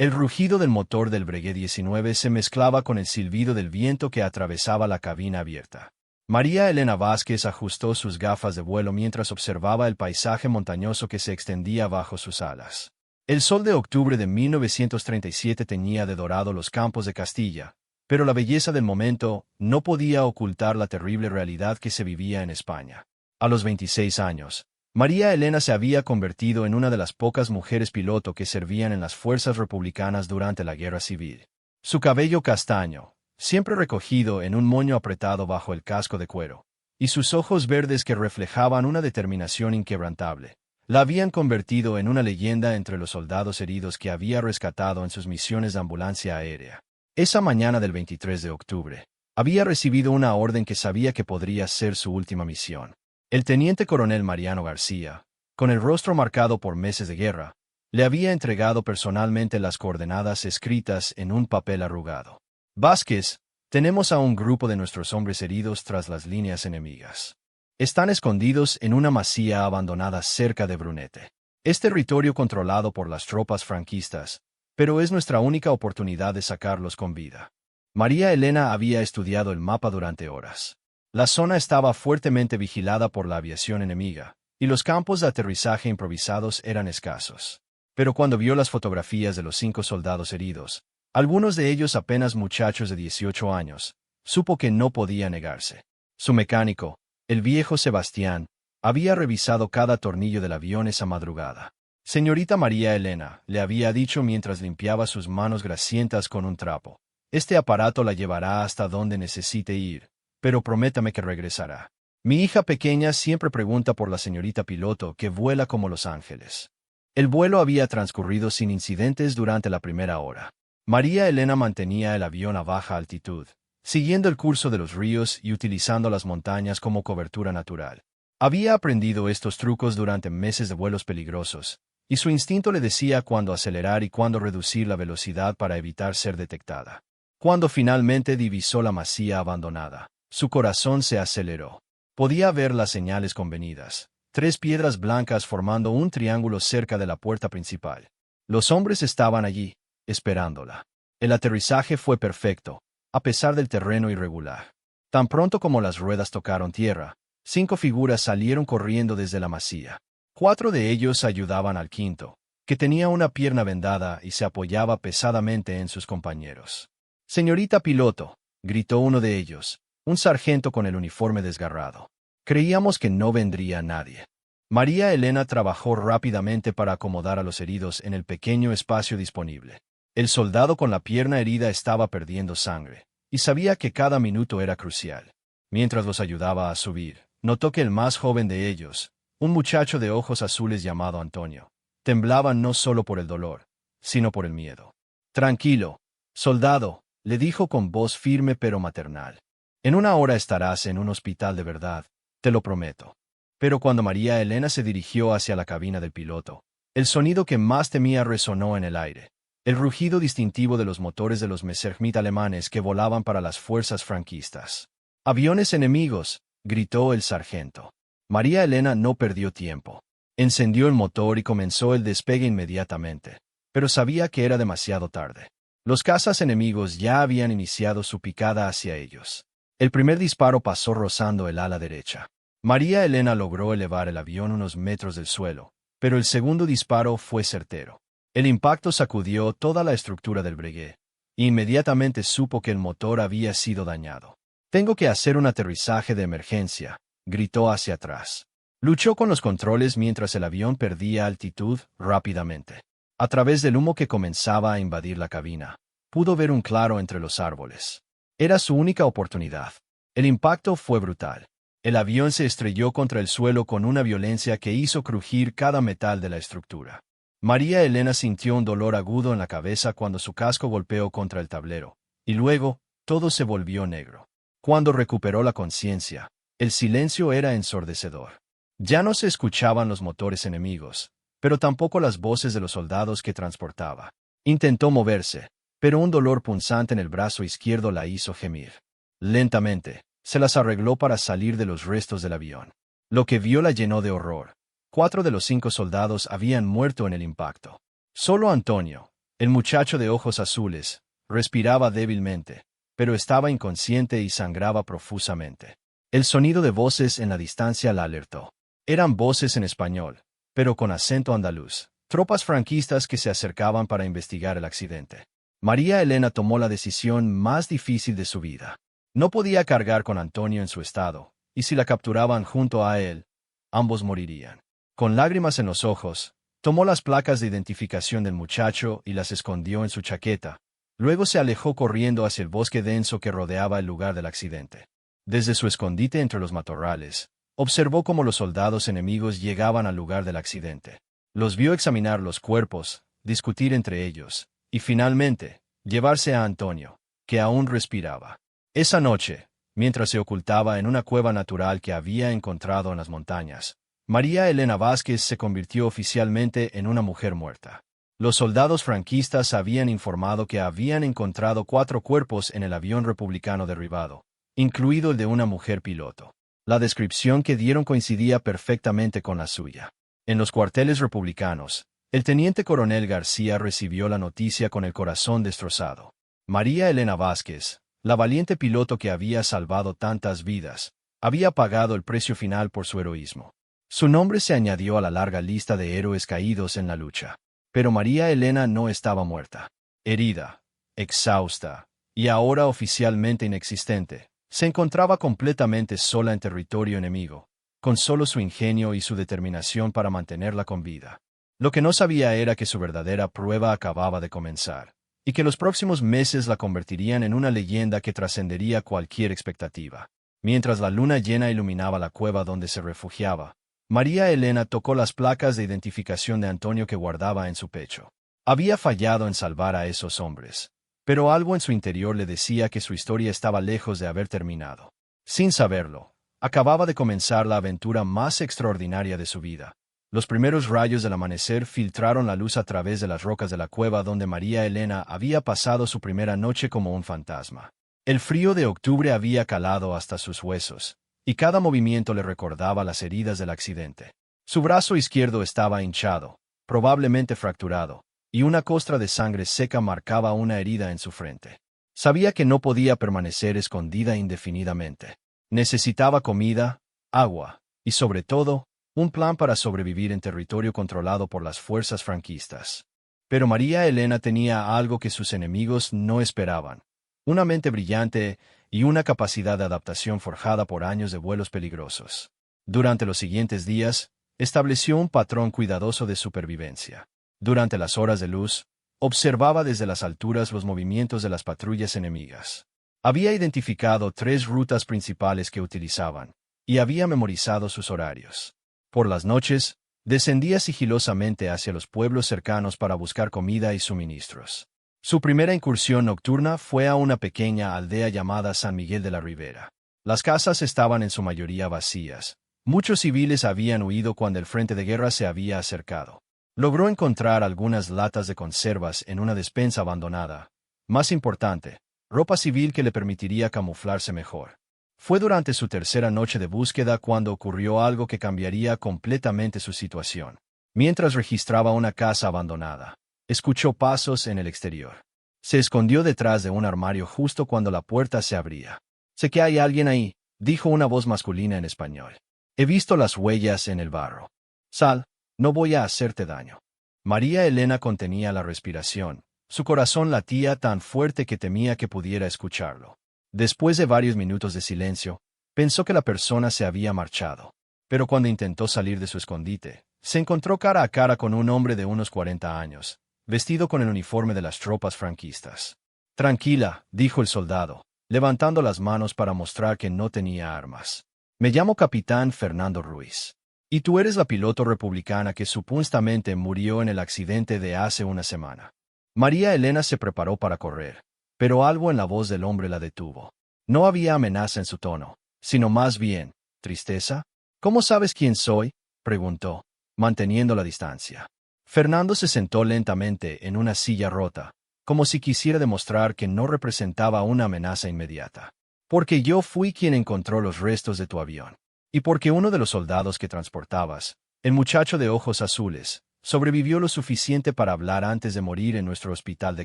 El rugido del motor del Breguet 19 se mezclaba con el silbido del viento que atravesaba la cabina abierta. María Elena Vázquez ajustó sus gafas de vuelo mientras observaba el paisaje montañoso que se extendía bajo sus alas. El sol de octubre de 1937 teñía de dorado los campos de Castilla, pero la belleza del momento no podía ocultar la terrible realidad que se vivía en España. A los 26 años, María Elena se había convertido en una de las pocas mujeres piloto que servían en las fuerzas republicanas durante la Guerra Civil. Su cabello castaño, siempre recogido en un moño apretado bajo el casco de cuero, y sus ojos verdes que reflejaban una determinación inquebrantable, la habían convertido en una leyenda entre los soldados heridos que había rescatado en sus misiones de ambulancia aérea. Esa mañana del 23 de octubre, había recibido una orden que sabía que podría ser su última misión. El teniente coronel Mariano García, con el rostro marcado por meses de guerra, le había entregado personalmente las coordenadas escritas en un papel arrugado. Vázquez, tenemos a un grupo de nuestros hombres heridos tras las líneas enemigas. Están escondidos en una masía abandonada cerca de Brunete. Es territorio controlado por las tropas franquistas, pero es nuestra única oportunidad de sacarlos con vida. María Elena había estudiado el mapa durante horas. La zona estaba fuertemente vigilada por la aviación enemiga, y los campos de aterrizaje improvisados eran escasos. Pero cuando vio las fotografías de los 5 soldados heridos, algunos de ellos apenas muchachos de 18 años, supo que no podía negarse. Su mecánico, el viejo Sebastián, había revisado cada tornillo del avión esa madrugada. Señorita María Elena, le había dicho mientras limpiaba sus manos grasientas con un trapo. Este aparato la llevará hasta donde necesite ir, pero prométame que regresará. Mi hija pequeña siempre pregunta por la señorita piloto que vuela como los ángeles. El vuelo había transcurrido sin incidentes durante la primera hora. María Elena mantenía el avión a baja altitud, siguiendo el curso de los ríos y utilizando las montañas como cobertura natural. Había aprendido estos trucos durante meses de vuelos peligrosos, y su instinto le decía cuándo acelerar y cuándo reducir la velocidad para evitar ser detectada. Cuando finalmente divisó la masía abandonada, su corazón se aceleró. Podía ver las señales convenidas, 3 piedras blancas formando un triángulo cerca de la puerta principal. Los hombres estaban allí, esperándola. El aterrizaje fue perfecto, a pesar del terreno irregular. Tan pronto como las ruedas tocaron tierra, 5 figuras salieron corriendo desde la masía. 4 de ellos ayudaban al quinto, que tenía una pierna vendada y se apoyaba pesadamente en sus compañeros. «Señorita piloto», gritó uno de ellos, un sargento con el uniforme desgarrado. «Creíamos que no vendría nadie». María Elena trabajó rápidamente para acomodar a los heridos en el pequeño espacio disponible. El soldado con la pierna herida estaba perdiendo sangre, y sabía que cada minuto era crucial. Mientras los ayudaba a subir, notó que el más joven de ellos, un muchacho de ojos azules llamado Antonio, temblaba no solo por el dolor, sino por el miedo. «Tranquilo, soldado», le dijo con voz firme pero maternal. «En una hora estarás en un hospital de verdad, te lo prometo». Pero cuando María Elena se dirigió hacia la cabina del piloto, el sonido que más temía resonó en el aire. El rugido distintivo de los motores de los Messerschmitt alemanes que volaban para las fuerzas franquistas. «¡Aviones enemigos!», gritó el sargento. María Elena no perdió tiempo. Encendió el motor y comenzó el despegue inmediatamente, pero sabía que era demasiado tarde. Los cazas enemigos ya habían iniciado su picada hacia ellos. El primer disparo pasó rozando el ala derecha. María Elena logró elevar el avión unos metros del suelo, pero el segundo disparo fue certero. El impacto sacudió toda la estructura del Breguet, e inmediatamente supo que el motor había sido dañado. «Tengo que hacer un aterrizaje de emergencia», gritó hacia atrás. Luchó con los controles mientras el avión perdía altitud rápidamente. A través del humo que comenzaba a invadir la cabina, pudo ver un claro entre los árboles. Era su única oportunidad. El impacto fue brutal. El avión se estrelló contra el suelo con una violencia que hizo crujir cada metal de la estructura. María Elena sintió un dolor agudo en la cabeza cuando su casco golpeó contra el tablero, y luego, todo se volvió negro. Cuando recuperó la conciencia, el silencio era ensordecedor. Ya no se escuchaban los motores enemigos, pero tampoco las voces de los soldados que transportaba. Intentó moverse, pero un dolor punzante en el brazo izquierdo la hizo gemir. Lentamente, se las arregló para salir de los restos del avión. Lo que vio la llenó de horror. 4 de los 5 soldados habían muerto en el impacto. Solo Antonio, El muchacho de ojos azules respiraba débilmente, pero estaba inconsciente y sangraba profusamente. El sonido de voces en la distancia la alertó. Eran voces en español, pero con acento andaluz. Tropas franquistas que se acercaban para investigar el accidente. María Elena tomó la decisión más difícil de su vida. No podía cargar con Antonio en su estado, y si la capturaban junto a él, ambos morirían. Con lágrimas en los ojos, tomó las placas de identificación del muchacho y las escondió en su chaqueta. Luego se alejó corriendo hacia el bosque denso que rodeaba el lugar del accidente. Desde su escondite entre los matorrales, observó cómo los soldados enemigos llegaban al lugar del accidente. Los vio examinar los cuerpos, discutir entre ellos, y finalmente, llevarse a Antonio, que aún respiraba. Esa noche, mientras se ocultaba en una cueva natural que había encontrado en las montañas, María Elena Vázquez se convirtió oficialmente en una mujer muerta. Los soldados franquistas habían informado que habían encontrado 4 cuerpos en el avión republicano derribado, incluido el de una mujer piloto. La descripción que dieron coincidía perfectamente con la suya. En los cuarteles republicanos, el teniente coronel García recibió la noticia con el corazón destrozado. María Elena Vázquez, la valiente piloto que había salvado tantas vidas, había pagado el precio final por su heroísmo. Su nombre se añadió a la larga lista de héroes caídos en la lucha. Pero María Elena no estaba muerta. Herida, exhausta, y ahora oficialmente inexistente, se encontraba completamente sola en territorio enemigo, con solo su ingenio y su determinación para mantenerla con vida. Lo que no sabía era que su verdadera prueba acababa de comenzar, y que los próximos meses la convertirían en una leyenda que trascendería cualquier expectativa. Mientras la luna llena iluminaba la cueva donde se refugiaba, María Elena tocó las placas de identificación de Antonio que guardaba en su pecho. Había fallado en salvar a esos hombres, pero algo en su interior le decía que su historia estaba lejos de haber terminado. Sin saberlo, acababa de comenzar la aventura más extraordinaria de su vida. Los primeros rayos del amanecer filtraron la luz a través de las rocas de la cueva donde María Elena había pasado su primera noche como un fantasma. El frío de octubre había calado hasta sus huesos, y cada movimiento le recordaba las heridas del accidente. Su brazo izquierdo estaba hinchado, probablemente fracturado, y una costra de sangre seca marcaba una herida en su frente. Sabía que no podía permanecer escondida indefinidamente. Necesitaba comida, agua, y sobre todo, un plan para sobrevivir en territorio controlado por las fuerzas franquistas. Pero María Elena tenía algo que sus enemigos no esperaban: una mente brillante y una capacidad de adaptación forjada por años de vuelos peligrosos. Durante los siguientes días, estableció un patrón cuidadoso de supervivencia. Durante las horas de luz, observaba desde las alturas los movimientos de las patrullas enemigas. Había identificado 3 rutas principales que utilizaban, y había memorizado sus horarios. Por las noches, descendía sigilosamente hacia los pueblos cercanos para buscar comida y suministros. Su primera incursión nocturna fue a una pequeña aldea llamada San Miguel de la Ribera. Las casas estaban en su mayoría vacías. Muchos civiles habían huido cuando el frente de guerra se había acercado. Logró encontrar algunas latas de conservas en una despensa abandonada. Más importante, ropa civil que le permitiría camuflarse mejor. Fue durante su tercera noche de búsqueda cuando ocurrió algo que cambiaría completamente su situación. Mientras registraba una casa abandonada, escuchó pasos en el exterior. Se escondió detrás de un armario justo cuando la puerta se abría. «Sé que hay alguien ahí», dijo una voz masculina en español. «He visto las huellas en el barro. Sal, no voy a hacerte daño». María Elena contenía la respiración. Su corazón latía tan fuerte que temía que pudiera escucharlo. Después de varios minutos de silencio, pensó que la persona se había marchado. Pero cuando intentó salir de su escondite, se encontró cara a cara con un hombre de unos 40 años, vestido con el uniforme de las tropas franquistas. «Tranquila», dijo el soldado, levantando las manos para mostrar que no tenía armas. «Me llamo Capitán Fernando Ruiz. Y tú eres la piloto republicana que supuestamente murió en el accidente de hace una semana». María Elena se preparó para correr, pero algo en la voz del hombre la detuvo. No había amenaza en su tono, sino más bien, tristeza. «¿Cómo sabes quién soy?», preguntó, manteniendo la distancia. Fernando se sentó lentamente en una silla rota, como si quisiera demostrar que no representaba una amenaza inmediata. «Porque yo fui quien encontró los restos de tu avión. Y porque uno de los soldados que transportabas, el muchacho de ojos azules, Sobrevivió lo suficiente para hablar antes de morir en nuestro hospital de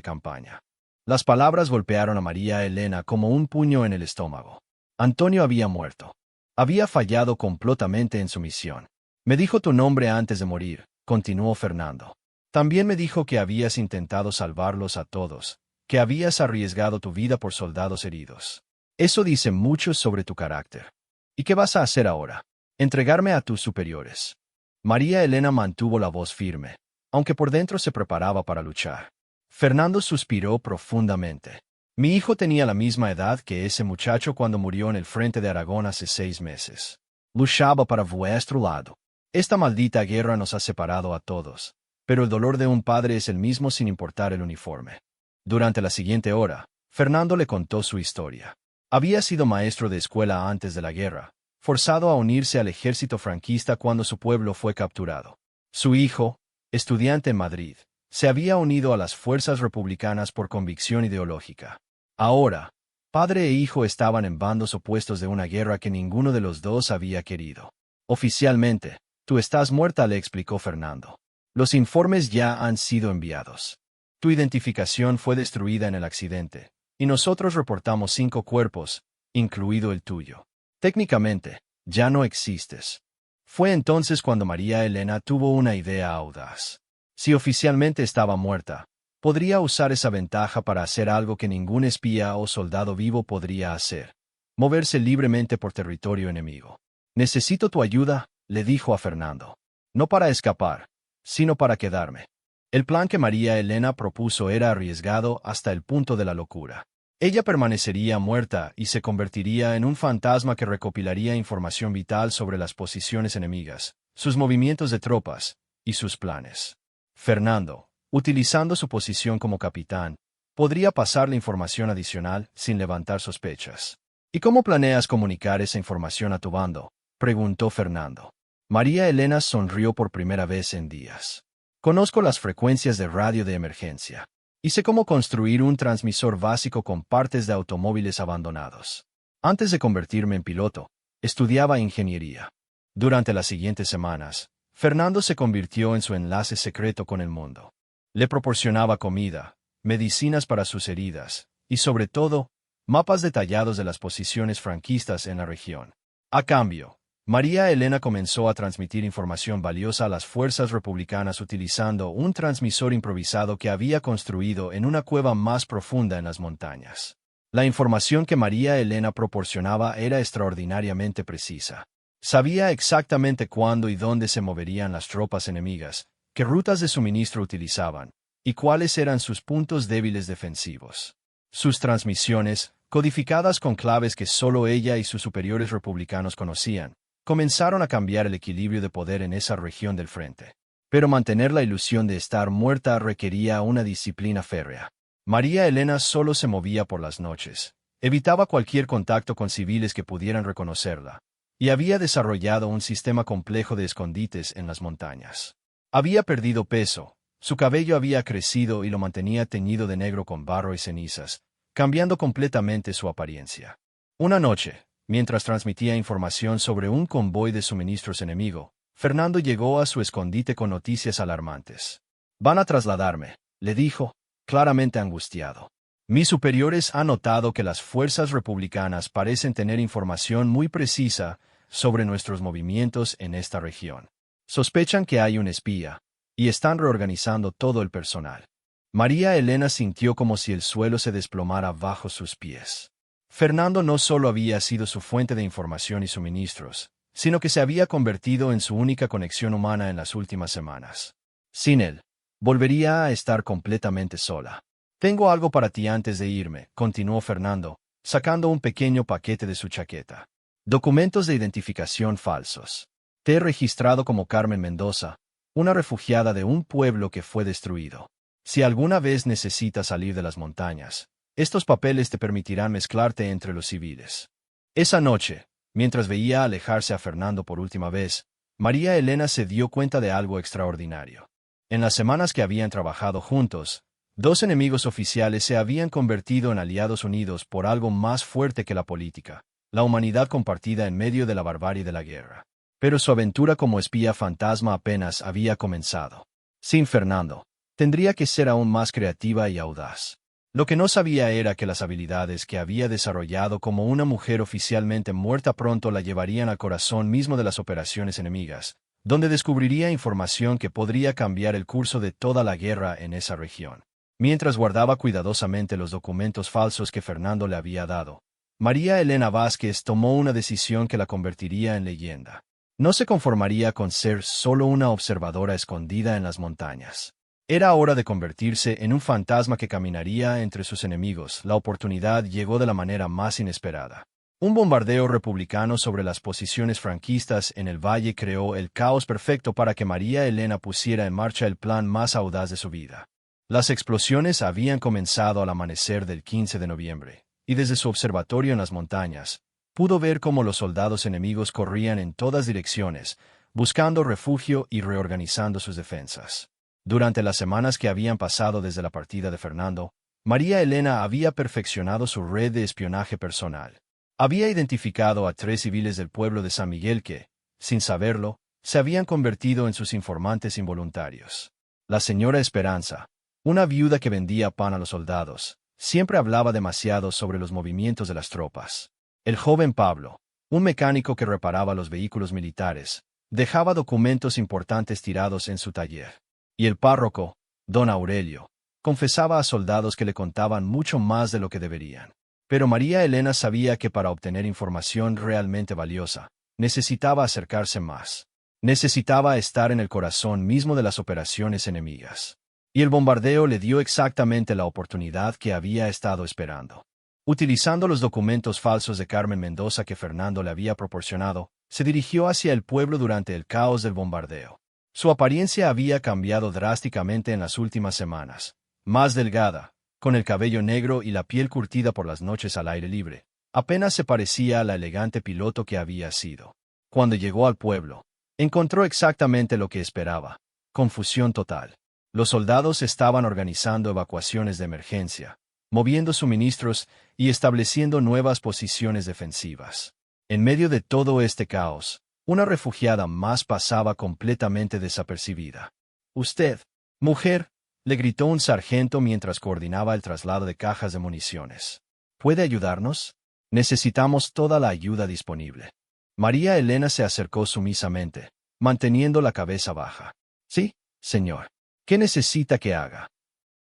campaña. Las palabras golpearon a María Elena como un puño en el estómago. Antonio había muerto. Había fallado completamente en su misión. Me dijo tu nombre antes de morir, continuó Fernando. También me dijo que habías intentado salvarlos a todos, que habías arriesgado tu vida por soldados heridos. Eso dice mucho sobre tu carácter. ¿Y qué vas a hacer ahora? Entregarme a tus superiores. María Elena mantuvo la voz firme, aunque por dentro se preparaba para luchar. Fernando suspiró profundamente. Mi hijo tenía la misma edad que ese muchacho cuando murió en el frente de Aragón hace 6 meses. Luchaba para vuestro lado. Esta maldita guerra nos ha separado a todos, pero el dolor de un padre es el mismo sin importar el uniforme. Durante la siguiente hora, Fernando le contó su historia. Había sido maestro de escuela antes de la guerra, forzado a unirse al ejército franquista cuando su pueblo fue capturado. Su hijo, estudiante en Madrid, se había unido a las fuerzas republicanas por convicción ideológica. Ahora, padre e hijo estaban en bandos opuestos de una guerra que ninguno de los dos había querido. Oficialmente, tú estás muerta, le explicó Fernando. Los informes ya han sido enviados. Tu identificación fue destruida en el accidente, y nosotros reportamos 5 cuerpos, incluido el tuyo. Técnicamente, ya no existes. Fue entonces cuando María Elena tuvo una idea audaz. Si oficialmente estaba muerta, podría usar esa ventaja para hacer algo que ningún espía o soldado vivo podría hacer: moverse libremente por territorio enemigo. Necesito tu ayuda, le dijo a Fernando. No para escapar, sino para quedarme. El plan que María Elena propuso era arriesgado hasta el punto de la locura. Ella permanecería muerta y se convertiría en un fantasma que recopilaría información vital sobre las posiciones enemigas, sus movimientos de tropas y sus planes. Fernando, utilizando su posición como capitán, podría pasar la información adicional sin levantar sospechas. ¿Y cómo planeas comunicar esa información a tu bando?, preguntó Fernando. María Elena sonrió por primera vez en días. Conozco las frecuencias de radio de emergencia. Y sé cómo construir un transmisor básico con partes de automóviles abandonados. Antes de convertirme en piloto, estudiaba ingeniería. Durante las siguientes semanas, Fernando se convirtió en su enlace secreto con el mundo. Le proporcionaba comida, medicinas para sus heridas, y sobre todo, mapas detallados de las posiciones franquistas en la región. A cambio, María Elena comenzó a transmitir información valiosa a las fuerzas republicanas utilizando un transmisor improvisado que había construido en una cueva más profunda en las montañas. La información que María Elena proporcionaba era extraordinariamente precisa. Sabía exactamente cuándo y dónde se moverían las tropas enemigas, qué rutas de suministro utilizaban, y cuáles eran sus puntos débiles defensivos. Sus transmisiones, codificadas con claves que solo ella y sus superiores republicanos conocían, comenzaron a cambiar el equilibrio de poder en esa región del frente. Pero mantener la ilusión de estar muerta requería una disciplina férrea. María Elena solo se movía por las noches, evitaba cualquier contacto con civiles que pudieran reconocerla, y había desarrollado un sistema complejo de escondites en las montañas. Había perdido peso, su cabello había crecido y lo mantenía teñido de negro con barro y cenizas, cambiando completamente su apariencia. Una noche, mientras transmitía información sobre un convoy de suministros enemigo, Fernando llegó a su escondite con noticias alarmantes. Van a trasladarme, le dijo, claramente angustiado. Mis superiores han notado que las fuerzas republicanas parecen tener información muy precisa sobre nuestros movimientos en esta región. Sospechan que hay un espía, y están reorganizando todo el personal. María Elena sintió como si el suelo se desplomara bajo sus pies. Fernando no solo había sido su fuente de información y suministros, sino que se había convertido en su única conexión humana en las últimas semanas. Sin él, volvería a estar completamente sola. Tengo algo para ti antes de irme, continuó Fernando, sacando un pequeño paquete de su chaqueta. Documentos de identificación falsos. Te he registrado como Carmen Mendoza, una refugiada de un pueblo que fue destruido. Si alguna vez necesitas salir de las montañas, estos papeles te permitirán mezclarte entre los civiles. Esa noche, mientras veía alejarse a Fernando por última vez, María Elena se dio cuenta de algo extraordinario. En las semanas que habían trabajado juntos, 2 enemigos oficiales se habían convertido en aliados unidos por algo más fuerte que la política, la humanidad compartida en medio de la barbarie de la guerra. Pero su aventura como espía fantasma apenas había comenzado. Sin Fernando, tendría que ser aún más creativa y audaz. Lo que no sabía era que las habilidades que había desarrollado como una mujer oficialmente muerta pronto la llevarían al corazón mismo de las operaciones enemigas, donde descubriría información que podría cambiar el curso de toda la guerra en esa región. Mientras guardaba cuidadosamente los documentos falsos que Fernando le había dado, María Elena Vázquez tomó una decisión que la convertiría en leyenda. No se conformaría con ser solo una observadora escondida en las montañas. Era hora de convertirse en un fantasma que caminaría entre sus enemigos. La oportunidad llegó de la manera más inesperada. Un bombardeo republicano sobre las posiciones franquistas en el valle creó el caos perfecto para que María Elena pusiera en marcha el plan más audaz de su vida. Las explosiones habían comenzado al amanecer del 15 de noviembre, y desde su observatorio en las montañas, pudo ver cómo los soldados enemigos corrían en todas direcciones, buscando refugio y reorganizando sus defensas. Durante las semanas que habían pasado desde la partida de Fernando, María Elena había perfeccionado su red de espionaje personal. Había identificado a 3 civiles del pueblo de San Miguel que, sin saberlo, se habían convertido en sus informantes involuntarios. La señora Esperanza, una viuda que vendía pan a los soldados, siempre hablaba demasiado sobre los movimientos de las tropas. El joven Pablo, un mecánico que reparaba los vehículos militares, dejaba documentos importantes tirados en su taller. Y el párroco, don Aurelio, confesaba a soldados que le contaban mucho más de lo que deberían. Pero María Elena sabía que para obtener información realmente valiosa, necesitaba acercarse más. Necesitaba estar en el corazón mismo de las operaciones enemigas. Y el bombardeo le dio exactamente la oportunidad que había estado esperando. Utilizando los documentos falsos de Carmen Mendoza que Fernando le había proporcionado, se dirigió hacia el pueblo durante el caos del bombardeo. Su apariencia había cambiado drásticamente en las últimas semanas. Más delgada, con el cabello negro y la piel curtida por las noches al aire libre, apenas se parecía a la elegante piloto que había sido. Cuando llegó al pueblo, encontró exactamente lo que esperaba: confusión total. Los soldados estaban organizando evacuaciones de emergencia, moviendo suministros y estableciendo nuevas posiciones defensivas. En medio de todo este caos, una refugiada más pasaba completamente desapercibida. «Usted, mujer», le gritó un sargento mientras coordinaba el traslado de cajas de municiones. «¿Puede ayudarnos? Necesitamos toda la ayuda disponible». María Elena se acercó sumisamente, manteniendo la cabeza baja. «Sí, señor. ¿Qué necesita que haga?»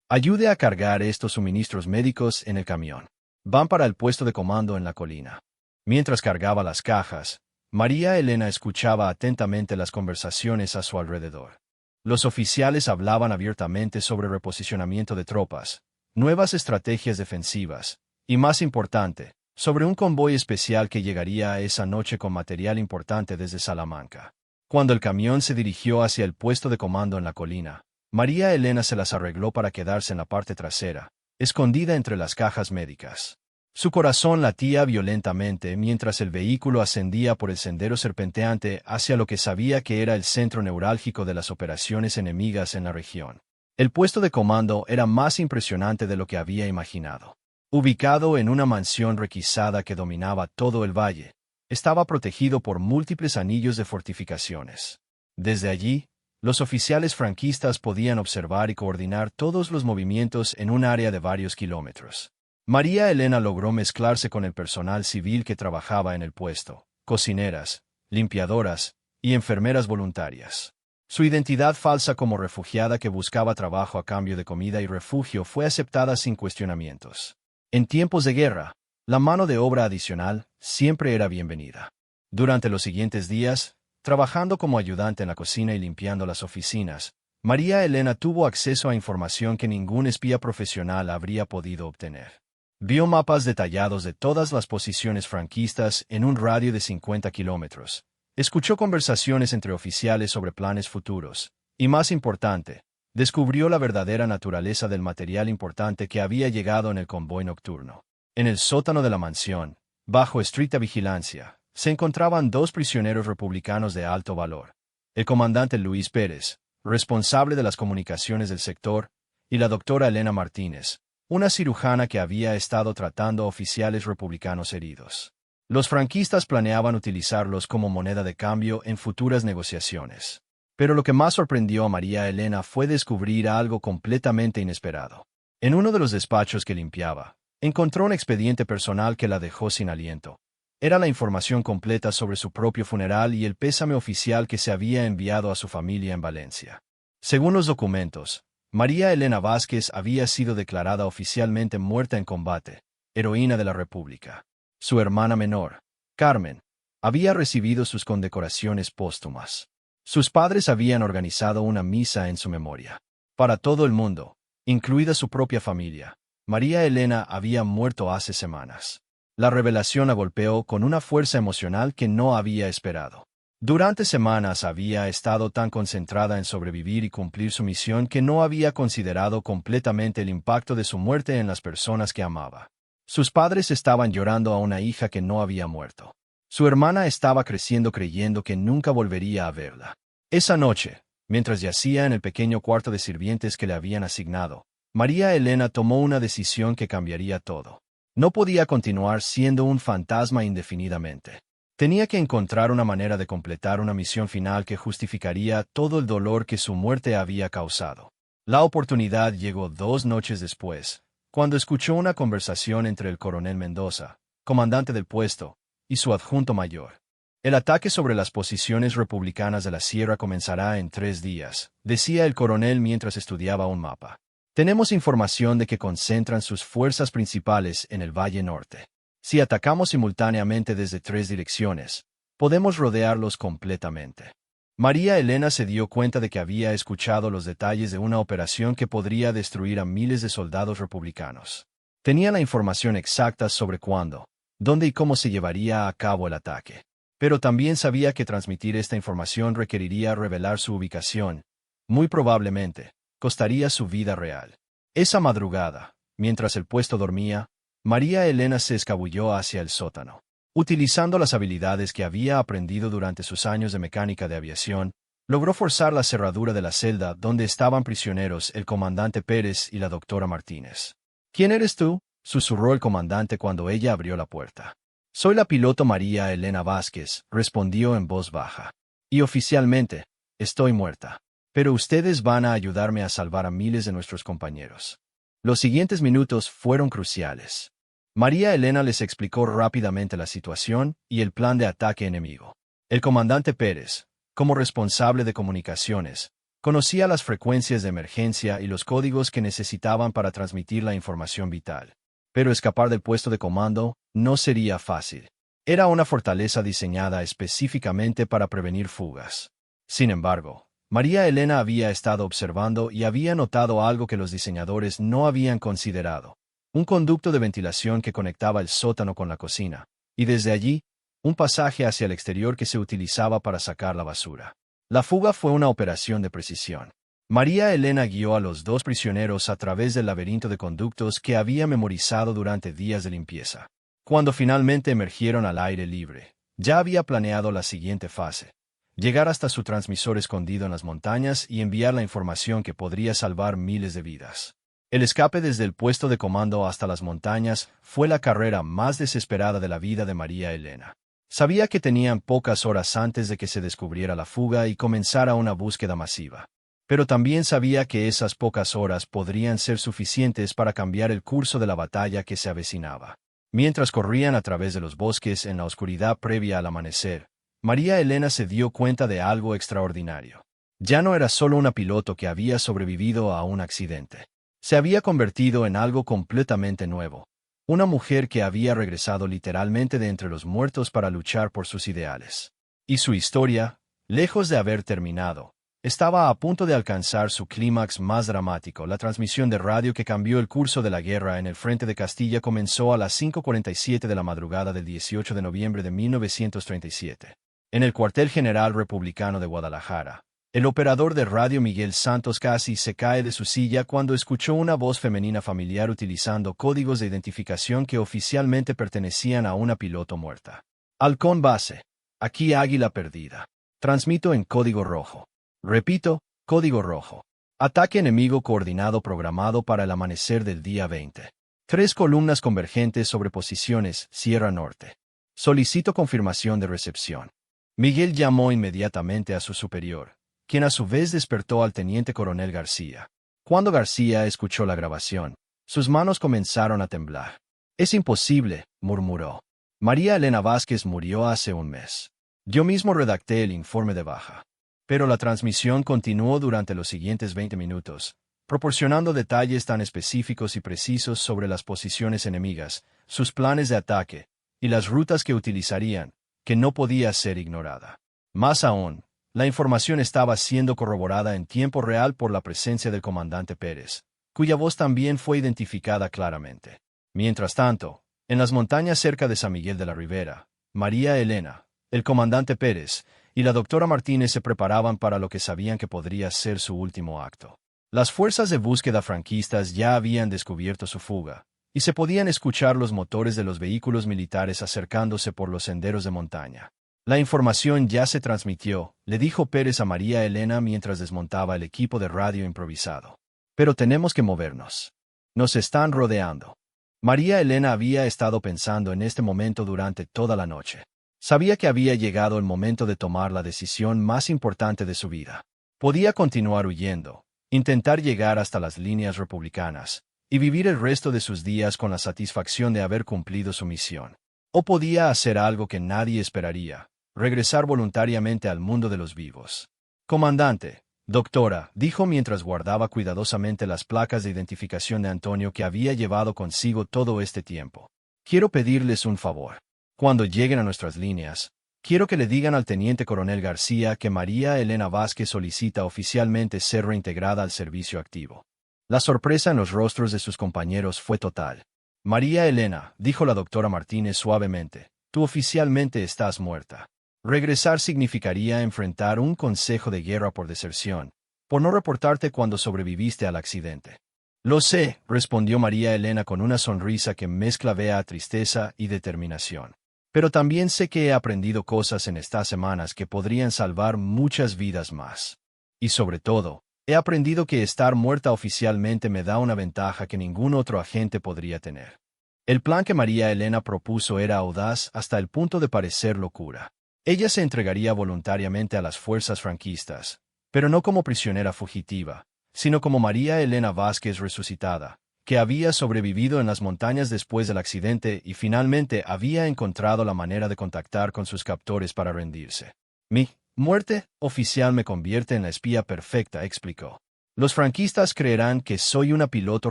«Ayude a cargar estos suministros médicos en el camión. Van para el puesto de comando en la colina». Mientras cargaba las cajas, María Elena escuchaba atentamente las conversaciones a su alrededor. Los oficiales hablaban abiertamente sobre reposicionamiento de tropas, nuevas estrategias defensivas, y más importante, sobre un convoy especial que llegaría esa noche con material importante desde Salamanca. Cuando el camión se dirigió hacia el puesto de comando en la colina, María Elena se las arregló para quedarse en la parte trasera, escondida entre las cajas médicas. Su corazón latía violentamente mientras el vehículo ascendía por el sendero serpenteante hacia lo que sabía que era el centro neurálgico de las operaciones enemigas en la región. El puesto de comando era más impresionante de lo que había imaginado. Ubicado en una mansión requisada que dominaba todo el valle, estaba protegido por múltiples anillos de fortificaciones. Desde allí, los oficiales franquistas podían observar y coordinar todos los movimientos en un área de varios kilómetros. María Elena logró mezclarse con el personal civil que trabajaba en el puesto: cocineras, limpiadoras y enfermeras voluntarias. Su identidad falsa como refugiada que buscaba trabajo a cambio de comida y refugio fue aceptada sin cuestionamientos. En tiempos de guerra, la mano de obra adicional siempre era bienvenida. Durante los siguientes días, trabajando como ayudante en la cocina y limpiando las oficinas, María Elena tuvo acceso a información que ningún espía profesional habría podido obtener. Vio mapas detallados de todas las posiciones franquistas en un radio de 50 kilómetros. Escuchó conversaciones entre oficiales sobre planes futuros. Y más importante, descubrió la verdadera naturaleza del material importante que había llegado en el convoy nocturno. En el sótano de la mansión, bajo estricta vigilancia, se encontraban 2 prisioneros republicanos de alto valor: el comandante Luis Pérez, responsable de las comunicaciones del sector, y la doctora Elena Martínez, una cirujana que había estado tratando a oficiales republicanos heridos. Los franquistas planeaban utilizarlos como moneda de cambio en futuras negociaciones. Pero lo que más sorprendió a María Elena fue descubrir algo completamente inesperado. En uno de los despachos que limpiaba, encontró un expediente personal que la dejó sin aliento. Era la información completa sobre su propio funeral y el pésame oficial que se había enviado a su familia en Valencia. Según los documentos, María Elena Vázquez había sido declarada oficialmente muerta en combate, heroína de la República. Su hermana menor, Carmen, había recibido sus condecoraciones póstumas. Sus padres habían organizado una misa en su memoria. Para todo el mundo, incluida su propia familia, María Elena había muerto hace semanas. La revelación la golpeó con una fuerza emocional que no había esperado. Durante semanas había estado tan concentrada en sobrevivir y cumplir su misión que no había considerado completamente el impacto de su muerte en las personas que amaba. Sus padres estaban llorando a una hija que no había muerto. Su hermana estaba creciendo creyendo que nunca volvería a verla. Esa noche, mientras yacía en el pequeño cuarto de sirvientes que le habían asignado, María Elena tomó una decisión que cambiaría todo. No podía continuar siendo un fantasma indefinidamente. Tenía que encontrar una manera de completar una misión final que justificaría todo el dolor que su muerte había causado. La oportunidad llegó 2 noches después, cuando escuchó una conversación entre el coronel Mendoza, comandante del puesto, y su adjunto mayor. El ataque sobre las posiciones republicanas de la sierra comenzará en 3 días, decía el coronel mientras estudiaba un mapa. Tenemos información de que concentran sus fuerzas principales en el Valle Norte. Si atacamos simultáneamente desde 3 direcciones, podemos rodearlos completamente. María Elena se dio cuenta de que había escuchado los detalles de una operación que podría destruir a miles de soldados republicanos. Tenía la información exacta sobre cuándo, dónde y cómo se llevaría a cabo el ataque. Pero también sabía que transmitir esta información requeriría revelar su ubicación. Muy probablemente, costaría su vida real. Esa madrugada, mientras el puesto dormía, María Elena se escabulló hacia el sótano. Utilizando las habilidades que había aprendido durante sus años de mecánica de aviación, logró forzar la cerradura de la celda donde estaban prisioneros el comandante Pérez y la doctora Martínez. ¿Quién eres tú?, susurró el comandante cuando ella abrió la puerta. Soy la piloto María Elena Vázquez, respondió en voz baja. Y oficialmente, estoy muerta. Pero ustedes van a ayudarme a salvar a miles de nuestros compañeros. Los siguientes minutos fueron cruciales. María Elena les explicó rápidamente la situación y el plan de ataque enemigo. El comandante Pérez, como responsable de comunicaciones, conocía las frecuencias de emergencia y los códigos que necesitaban para transmitir la información vital. Pero escapar del puesto de comando no sería fácil. Era una fortaleza diseñada específicamente para prevenir fugas. Sin embargo, María Elena había estado observando y había notado algo que los diseñadores no habían considerado. Un conducto de ventilación que conectaba el sótano con la cocina, y desde allí, un pasaje hacia el exterior que se utilizaba para sacar la basura. La fuga fue una operación de precisión. María Elena guió a los 2 prisioneros a través del laberinto de conductos que había memorizado durante días de limpieza. Cuando finalmente emergieron al aire libre, ya había planeado la siguiente fase. Llegar hasta su transmisor escondido en las montañas y enviar la información que podría salvar miles de vidas. El escape desde el puesto de comando hasta las montañas fue la carrera más desesperada de la vida de María Elena. Sabía que tenían pocas horas antes de que se descubriera la fuga y comenzara una búsqueda masiva. Pero también sabía que esas pocas horas podrían ser suficientes para cambiar el curso de la batalla que se avecinaba. Mientras corrían a través de los bosques en la oscuridad previa al amanecer, María Elena se dio cuenta de algo extraordinario. Ya no era solo una piloto que había sobrevivido a un accidente. Se había convertido en algo completamente nuevo. Una mujer que había regresado literalmente de entre los muertos para luchar por sus ideales. Y su historia, lejos de haber terminado, estaba a punto de alcanzar su clímax más dramático. La transmisión de radio que cambió el curso de la guerra en el frente de Castilla comenzó a las 5:47 de la madrugada del 18 de noviembre de 1937. En el cuartel general republicano de Guadalajara, el operador de radio Miguel Santos casi se cae de su silla cuando escuchó una voz femenina familiar utilizando códigos de identificación que oficialmente pertenecían a una piloto muerta. Halcón base. Aquí Águila perdida. Transmito en código rojo. Repito, código rojo. Ataque enemigo coordinado programado para el amanecer del día 20. 3 columnas convergentes sobre posiciones, Sierra Norte. Solicito confirmación de recepción. Miguel llamó inmediatamente a su superior, quien a su vez despertó al teniente coronel García. Cuando García escuchó la grabación, sus manos comenzaron a temblar. «Es imposible», murmuró. «María Elena Vázquez murió hace un mes. Yo mismo redacté el informe de baja». Pero la transmisión continuó durante los siguientes 20 minutos, proporcionando detalles tan específicos y precisos sobre las posiciones enemigas, sus planes de ataque y las rutas que utilizarían, que no podía ser ignorada. Más aún, la información estaba siendo corroborada en tiempo real por la presencia del comandante Pérez, cuya voz también fue identificada claramente. Mientras tanto, en las montañas cerca de San Miguel de la Ribera, María Elena, el comandante Pérez y la doctora Martínez se preparaban para lo que sabían que podría ser su último acto. Las fuerzas de búsqueda franquistas ya habían descubierto su fuga, y se podían escuchar los motores de los vehículos militares acercándose por los senderos de montaña. «La información ya se transmitió», le dijo Pérez a María Elena mientras desmontaba el equipo de radio improvisado. «Pero tenemos que movernos. Nos están rodeando». María Elena había estado pensando en este momento durante toda la noche. Sabía que había llegado el momento de tomar la decisión más importante de su vida. Podía continuar huyendo, intentar llegar hasta las líneas republicanas, y vivir el resto de sus días con la satisfacción de haber cumplido su misión. O podía hacer algo que nadie esperaría, regresar voluntariamente al mundo de los vivos. «Comandante, doctora», dijo mientras guardaba cuidadosamente las placas de identificación de Antonio que había llevado consigo todo este tiempo. «Quiero pedirles un favor. Cuando lleguen a nuestras líneas, quiero que le digan al teniente coronel García que María Elena Vázquez solicita oficialmente ser reintegrada al servicio activo». La sorpresa en los rostros de sus compañeros fue total. «María Elena», dijo la doctora Martínez suavemente, «tú oficialmente estás muerta. Regresar significaría enfrentar un consejo de guerra por deserción, por no reportarte cuando sobreviviste al accidente». «Lo sé», respondió María Elena con una sonrisa que mezclaba tristeza y determinación. «Pero también sé que he aprendido cosas en estas semanas que podrían salvar muchas vidas más. Y sobre todo, he aprendido que estar muerta oficialmente me da una ventaja que ningún otro agente podría tener». El plan que María Elena propuso era audaz hasta el punto de parecer locura. Ella se entregaría voluntariamente a las fuerzas franquistas, pero no como prisionera fugitiva, sino como María Elena Vázquez resucitada, que había sobrevivido en las montañas después del accidente y finalmente había encontrado la manera de contactar con sus captores para rendirse. «Mi muerte oficial me convierte en la espía perfecta», explicó. «Los franquistas creerán que soy una piloto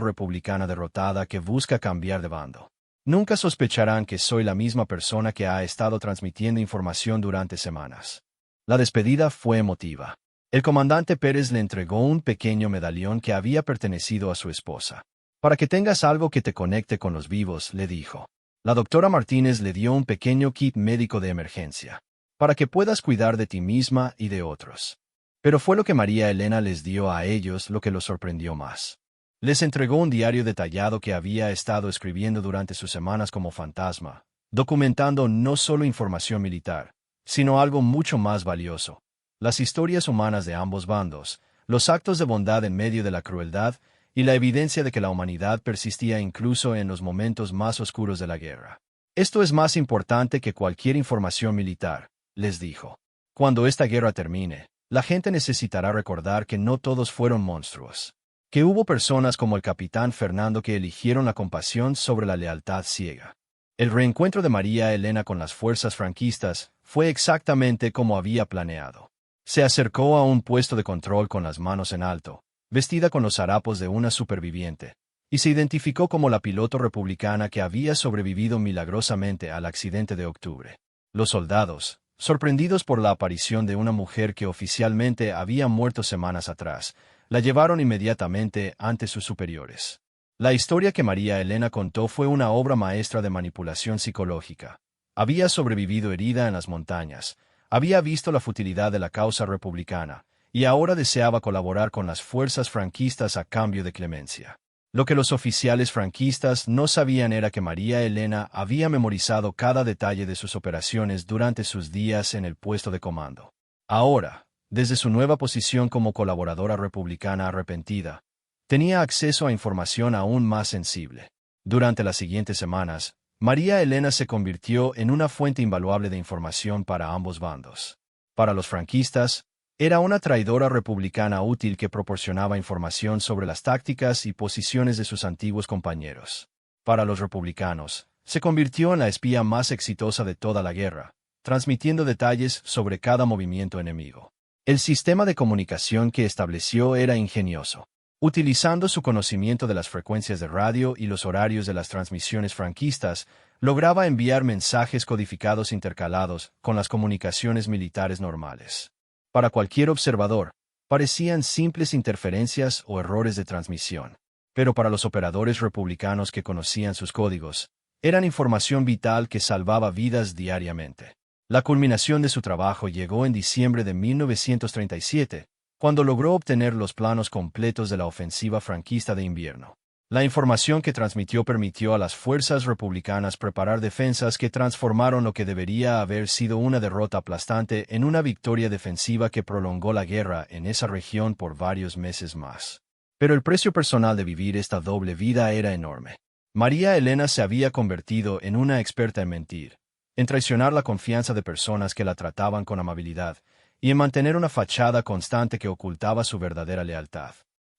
republicana derrotada que busca cambiar de bando. Nunca sospecharán que soy la misma persona que ha estado transmitiendo información durante semanas». La despedida fue emotiva. El comandante Pérez le entregó un pequeño medallón que había pertenecido a su esposa. «Para que tengas algo que te conecte con los vivos», le dijo. La doctora Martínez le dio un pequeño kit médico de emergencia, para que puedas cuidar de ti misma y de otros. Pero fue lo que María Elena les dio a ellos lo que los sorprendió más. Les entregó un diario detallado que había estado escribiendo durante sus semanas como fantasma, documentando no solo información militar, sino algo mucho más valioso: las historias humanas de ambos bandos, los actos de bondad en medio de la crueldad y la evidencia de que la humanidad persistía incluso en los momentos más oscuros de la guerra. «Esto es más importante que cualquier información militar», les dijo. «Cuando esta guerra termine, la gente necesitará recordar que no todos fueron monstruos, que hubo personas como el capitán Fernando que eligieron la compasión sobre la lealtad ciega». El reencuentro de María Elena con las fuerzas franquistas fue exactamente como había planeado. Se acercó a un puesto de control con las manos en alto, vestida con los harapos de una superviviente, y se identificó como la piloto republicana que había sobrevivido milagrosamente al accidente de octubre. Los soldados, sorprendidos por la aparición de una mujer que oficialmente había muerto semanas atrás, la llevaron inmediatamente ante sus superiores. La historia que María Elena contó fue una obra maestra de manipulación psicológica. Había sobrevivido herida en las montañas, había visto la futilidad de la causa republicana, y ahora deseaba colaborar con las fuerzas franquistas a cambio de clemencia. Lo que los oficiales franquistas no sabían era que María Elena había memorizado cada detalle de sus operaciones durante sus días en el puesto de comando. Ahora, desde su nueva posición como colaboradora republicana arrepentida, tenía acceso a información aún más sensible. Durante las siguientes semanas, María Elena se convirtió en una fuente invaluable de información para ambos bandos. Para los franquistas, Era una traidora republicana útil que proporcionaba información sobre las tácticas y posiciones de sus antiguos compañeros. Para los republicanos, se convirtió en la espía más exitosa de toda la guerra, transmitiendo detalles sobre cada movimiento enemigo. El sistema de comunicación que estableció era ingenioso. Utilizando su conocimiento de las frecuencias de radio y los horarios de las transmisiones franquistas, lograba enviar mensajes codificados intercalados con las comunicaciones militares normales. Para cualquier observador, parecían simples interferencias o errores de transmisión. Pero para los operadores republicanos que conocían sus códigos, eran información vital que salvaba vidas diariamente. La culminación de su trabajo llegó en diciembre de 1937, cuando logró obtener los planos completos de la ofensiva franquista de invierno. La información que transmitió permitió a las fuerzas republicanas preparar defensas que transformaron lo que debería haber sido una derrota aplastante en una victoria defensiva que prolongó la guerra en esa región por varios meses más. Pero el precio personal de vivir esta doble vida era enorme. María Elena se había convertido en una experta en mentir, en traicionar la confianza de personas que la trataban con amabilidad, y en mantener una fachada constante que ocultaba su verdadera lealtad.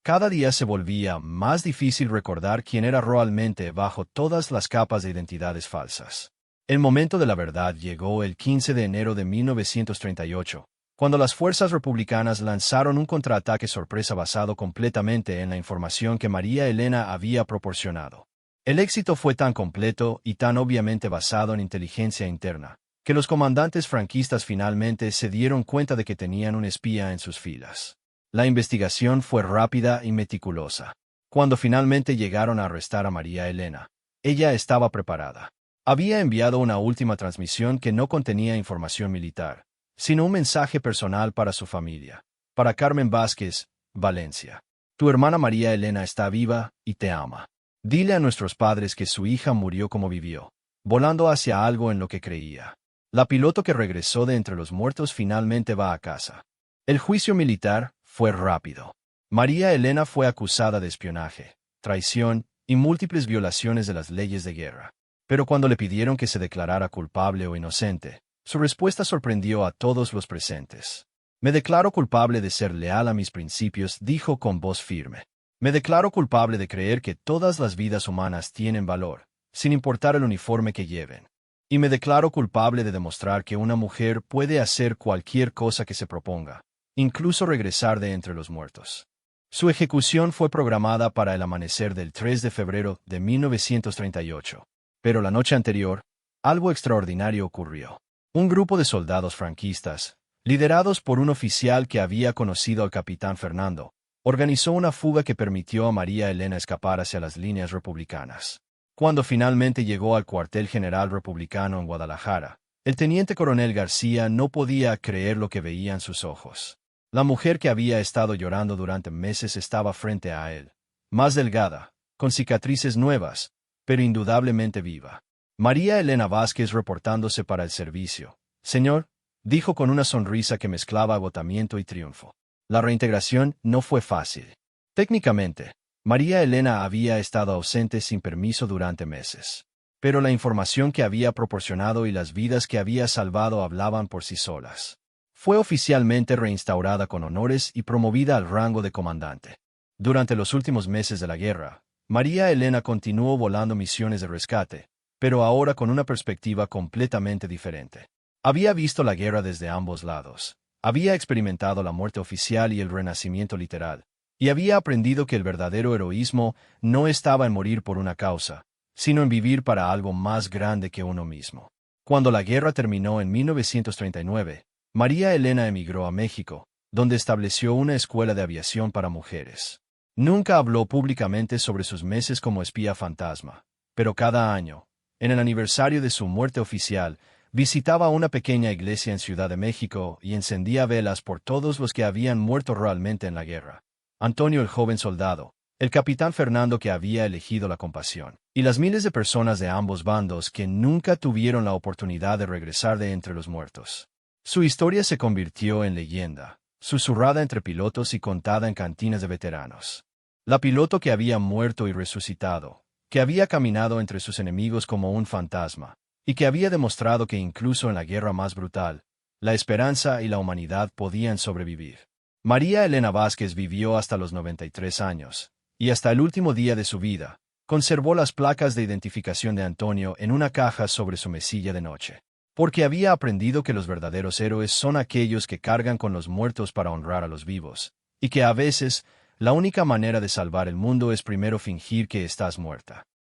Cada día se volvía más difícil recordar quién era realmente bajo todas las capas de identidades falsas. El momento de la verdad llegó el 15 de enero de 1938, cuando las fuerzas republicanas lanzaron un contraataque sorpresa basado completamente en la información que María Elena había proporcionado. El éxito fue tan completo y tan obviamente basado en inteligencia interna, que los comandantes franquistas finalmente se dieron cuenta de que tenían un espía en sus filas. La investigación fue rápida y meticulosa. Cuando finalmente llegaron a arrestar a María Elena, ella estaba preparada. Había enviado una última transmisión que no contenía información militar, sino un mensaje personal para su familia. Para Carmen Vázquez, Valencia. Tu hermana María Elena está viva y te ama. Dile a nuestros padres que su hija murió como vivió, volando hacia algo en lo que creía. La piloto que regresó de entre los muertos finalmente va a casa. El juicio militar fue rápido. María Elena fue acusada de espionaje, traición y múltiples violaciones de las leyes de guerra. Pero cuando le pidieron que se declarara culpable o inocente, su respuesta sorprendió a todos los presentes. Me declaro culpable de ser leal a mis principios, dijo con voz firme. Me declaro culpable de creer que todas las vidas humanas tienen valor, sin importar el uniforme que lleven. Y me declaro culpable de demostrar que una mujer puede hacer cualquier cosa que se proponga, incluso regresar de entre los muertos. Su ejecución fue programada para el amanecer del 3 de febrero de 1938. Pero la noche anterior, algo extraordinario ocurrió. Un grupo de soldados franquistas, liderados por un oficial que había conocido al capitán Fernando, organizó una fuga que permitió a María Elena escapar hacia las líneas republicanas. Cuando finalmente llegó al cuartel general republicano en Guadalajara, el teniente coronel García no podía creer lo que veían sus ojos. La mujer que había estado llorando durante meses estaba frente a él, más delgada, con cicatrices nuevas, pero indudablemente viva. María Elena Vázquez reportándose para el servicio. Señor, dijo con una sonrisa que mezclaba agotamiento y triunfo. La reintegración no fue fácil. Técnicamente, María Elena había estado ausente sin permiso durante meses. Pero la información que había proporcionado y las vidas que había salvado hablaban por sí solas. Fue oficialmente reinstaurada con honores y promovida al rango de comandante. Durante los últimos meses de la guerra, María Elena continuó volando misiones de rescate, pero ahora con una perspectiva completamente diferente. Había visto la guerra desde ambos lados. Había experimentado la muerte oficial y el renacimiento literal, y había aprendido que el verdadero heroísmo no estaba en morir por una causa, sino en vivir para algo más grande que uno mismo. Cuando la guerra terminó en 1939, María Elena emigró a México, donde estableció una escuela de aviación para mujeres. Nunca habló públicamente sobre sus meses como espía fantasma, pero cada año, en el aniversario de su muerte oficial, visitaba una pequeña iglesia en Ciudad de México y encendía velas por todos los que habían muerto realmente en la guerra. Antonio el joven soldado, el capitán Fernando que había elegido la compasión, y las miles de personas de ambos bandos que nunca tuvieron la oportunidad de regresar de entre los muertos. Su historia se convirtió en leyenda, susurrada entre pilotos y contada en cantinas de veteranos. La piloto que había muerto y resucitado, que había caminado entre sus enemigos como un fantasma, y que había demostrado que incluso en la guerra más brutal, la esperanza y la humanidad podían sobrevivir. María Elena Vázquez vivió hasta los 93 años, y hasta el último día de su vida, conservó las placas de identificación de Antonio en una caja sobre su mesilla de noche, porque había aprendido que los verdaderos héroes son aquellos que cargan con los muertos para honrar a los vivos, y que a veces, la única manera de salvar el mundo es primero fingir que estás muerta.